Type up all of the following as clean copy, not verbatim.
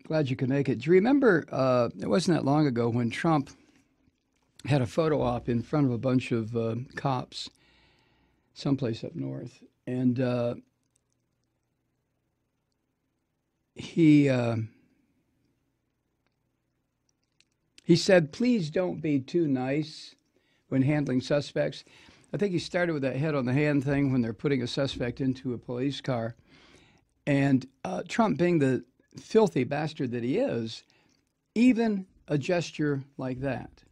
Glad you could make it. Do you remember, it wasn't that long ago when Trump had a photo op in front of a bunch of cops someplace up north. And he said, please don't be too nice when handling suspects. I think he started with that head on the hand thing when they're putting a suspect into a police car. And Trump, being the filthy bastard that he is, even a gesture like that,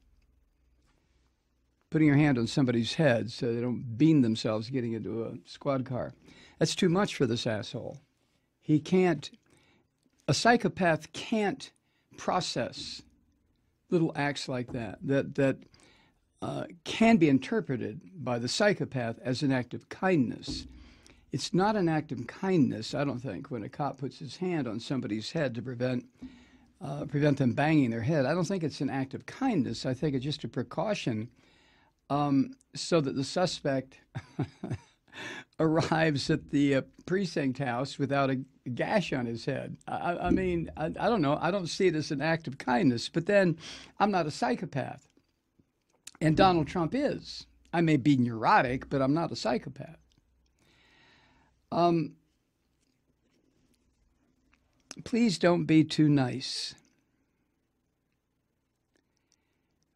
putting your hand on somebody's head so they don't bean themselves getting into a squad car, that's too much for this asshole. He can't, a psychopath can't process little acts like that can be interpreted by the psychopath as an act of kindness. It's not an act of kindness, I don't think, when a cop puts his hand on somebody's head to prevent them banging their head. I don't think it's an act of kindness. I think it's just a precaution so that the suspect arrives at the precinct house without a gash on his head. I mean, I don't know. I don't see it as an act of kindness. But then I'm not a psychopath. And Donald Trump is. I may be neurotic, but I'm not a psychopath. Please don't be too nice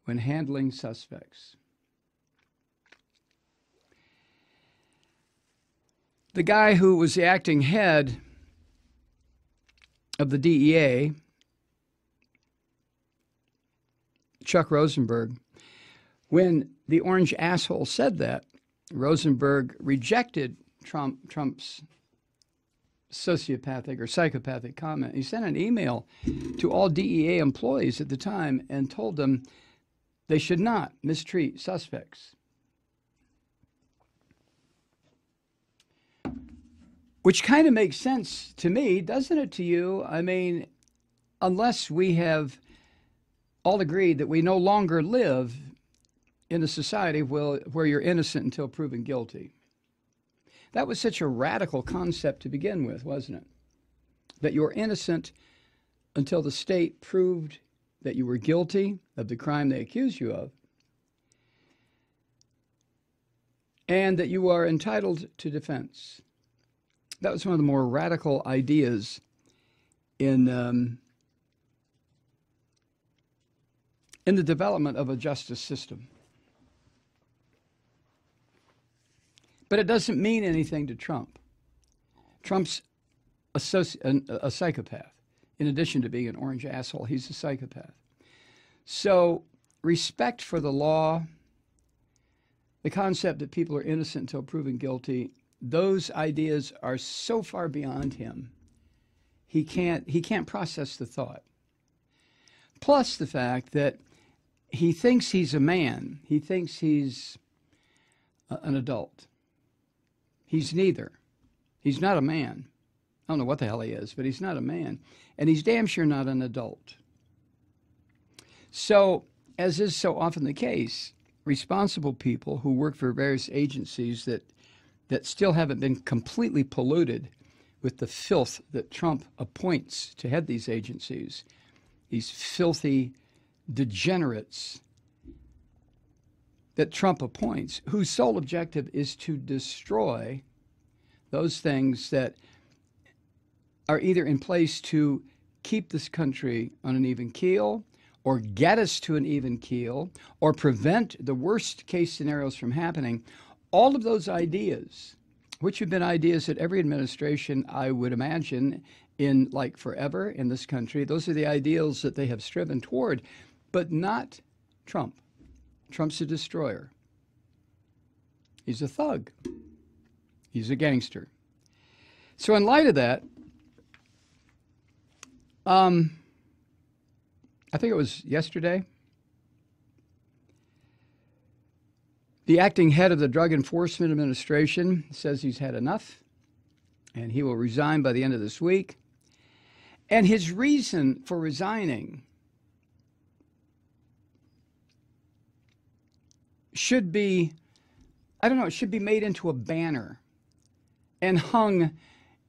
when handling suspects. The guy who was the acting head of the DEA, Chuck Rosenberg, when the orange asshole said that, Rosenberg rejected Trump's sociopathic or psychopathic comment. He sent an email to all DEA employees at the time and told them they should not mistreat suspects. Which kind of makes sense to me, doesn't it to you? I mean, unless we have all agreed that we no longer live in a society where you're innocent until proven guilty. That was such a radical concept to begin with, wasn't it? That you're innocent until the state proved that you were guilty of the crime they accuse you of, and that you are entitled to defense. That was one of the more radical ideas in the development of a justice system. But it doesn't mean anything to Trump. Trump's a psychopath. In addition to being an orange asshole, he's a psychopath. So respect for the law, the concept that people are innocent until proven guilty, those ideas are so far beyond him. He can't process the thought. Plus the fact that he thinks he's a man. He thinks he's an adult. He's neither. He's not a man. I don't know what the hell he is, but he's not a man. And he's damn sure not an adult. So, as is so often the case, responsible people who work for various agencies that still haven't been completely polluted with the filth that Trump appoints to head these agencies, these filthy degenerates that Trump appoints, whose sole objective is to destroy those things that are either in place to keep this country on an even keel or get us to an even keel or prevent the worst case scenarios from happening. All of those ideas, which have been ideas that every administration, I would imagine, in like forever in this country, those are the ideals that they have striven toward, but not Trump. Trump's a destroyer. He's a thug. He's a gangster. So in light of that, I think it was yesterday, the acting head of the Drug Enforcement Administration says he's had enough and he will resign by the end of this week. And his reason for resigning should be, I don't know, it should be made into a banner and hung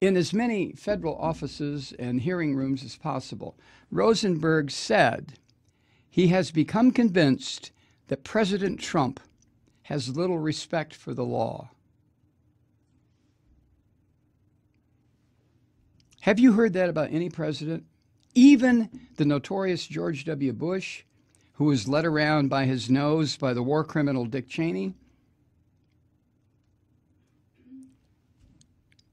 in as many federal offices and hearing rooms as possible. Rosenberg said he has become convinced that President Trump has little respect for the law. Have you heard that about any president? Even the notorious George W. Bush, who was led around by his nose by the war criminal Dick Cheney?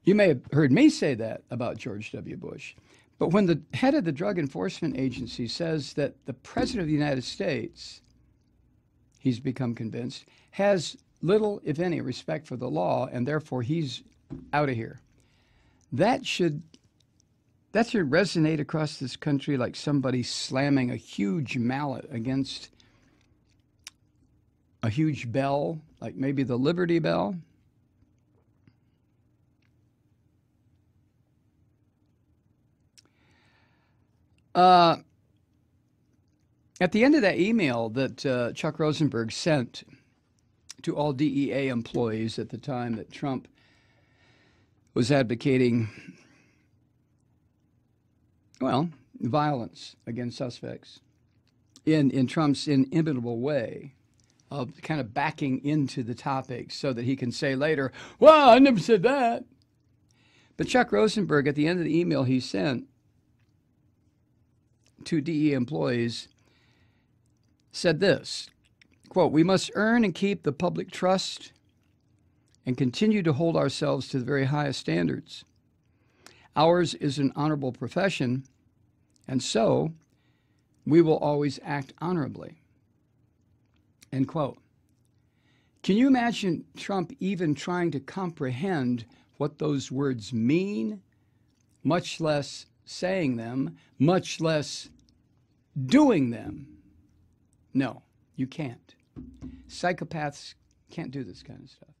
You may have heard me say that about George W. Bush. But when the head of the Drug Enforcement Agency says that the President of the United States, he's become convinced, has little, if any, respect for the law, and therefore he's out of here, that should resonate across this country like somebody slamming a huge mallet against a huge bell, like maybe the Liberty Bell. At the end of that email that Chuck Rosenberg sent to all DEA employees at the time that Trump was advocating, well, violence against suspects in Trump's inimitable way of kind of backing into the topic so that he can say later, well, I never said that. But Chuck Rosenberg, at the end of the email he sent to DEA employees, said this, quote, "We must earn and keep the public trust and continue to hold ourselves to the very highest standards. Ours is an honorable profession, and so we will always act honorably." End quote. Can you imagine Trump even trying to comprehend what those words mean, much less saying them, much less doing them? No, you can't. Psychopaths can't do this kind of stuff.